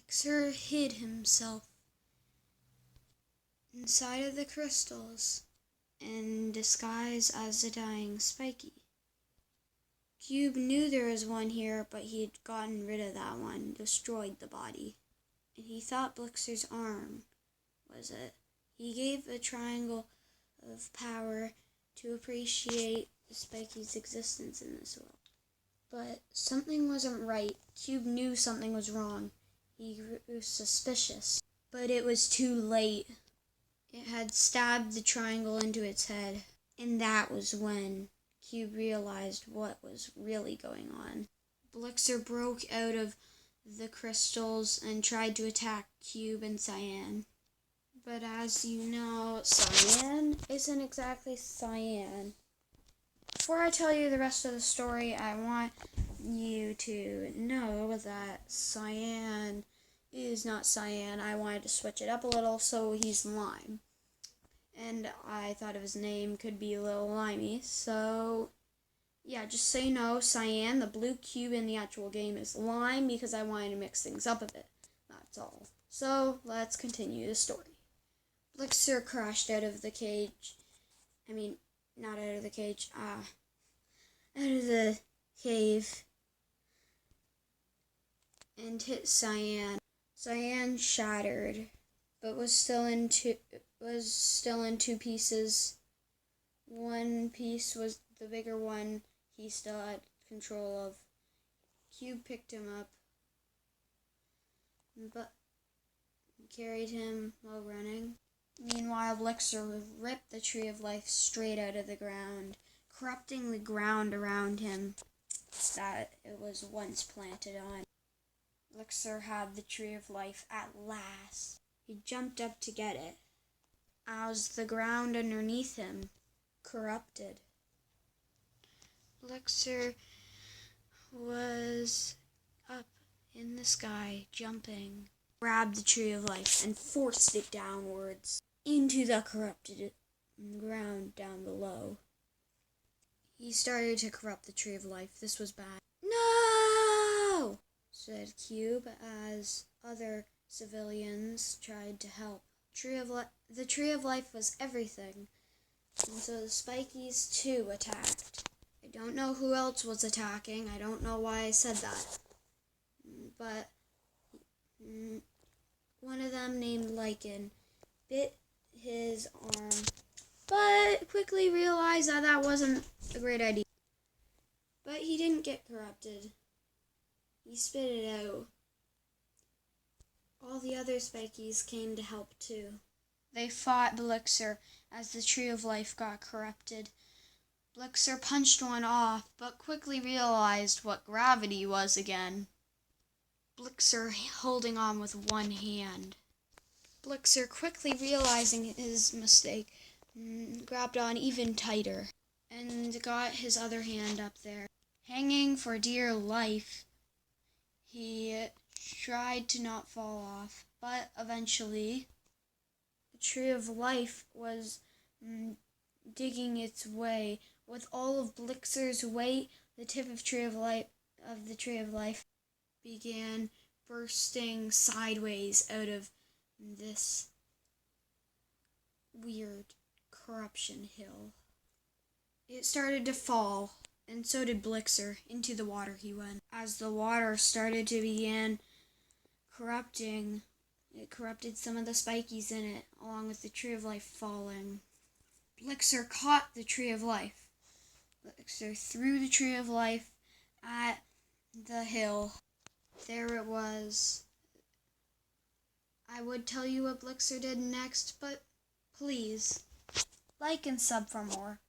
Blixer hid himself inside of the crystals in disguise as a dying Spiky. Cube knew there was one here, but he had gotten rid of that one, destroyed the body. And he thought Blixer's arm was it. He gave a triangle of power to appreciate the Spiky's existence in this world. But something wasn't right. Cube knew something was wrong. He grew suspicious. But it was too late. It had stabbed the triangle into its head. And that was when Cube realized what was really going on. Blixer broke out of the crystals and tried to attack Cube and Cyan. But as you know, Cyan isn't exactly Cyan. Before I tell you the rest of the story, I want you to know that Cyan is not Cyan. I wanted to switch it up a little, so he's Lime. And I thought of his name could be Little Limey, so yeah, just so you know, Cyan, the blue cube in the actual game, is Lime because I wanted to mix things up a bit. That's all. So, let's continue the story. Blixer crashed out of the cage. Not out of the cage. Out of the cave. And hit Cyan. Cyan shattered, but was still in two pieces. One piece was the bigger one he still had control of. Cube picked him up, but carried him while running. Meanwhile, Blixer ripped the Tree of Life straight out of the ground, corrupting the ground around him that it was once planted on. Blixer had the Tree of Life at last. He jumped up to get it, as the ground underneath him corrupted. Blixer was up in the sky, jumping, grabbed the Tree of Life and forced it downwards into the corrupted ground down below. He started to corrupt the Tree of Life. This was bad. No! Said Cube as other civilians tried to help. The Tree of Life was everything. And so the Spikies too attacked. I don't know who else was attacking. I don't know why I said that. But one of them, named Lycan, bit his arm, but quickly realized that that wasn't a great idea. But he didn't get corrupted. He spit it out. All the other Spikies came to help too. They fought Blixer as the Tree of Life got corrupted. Blixer punched one off, but quickly realized what gravity was again. Blixer holding on with one hand. Blixer, quickly realizing his mistake, grabbed on even tighter and got his other hand up there. Hanging for dear life, he tried to not fall off, but eventually the Tree of Life was digging its way. With all of Blixer's weight, the tip of the Tree of Life began bursting sideways out of this weird corruption hill. It started to fall, and so did Blixer. Into the water he went. As the water started to begin corrupting, it corrupted some of the Spikies in it, along with the Tree of Life falling. Blixer caught the Tree of Life. Blixer threw the Tree of Life at the hill. There it was. I would tell you what Blixer did next, but please, like and sub for more.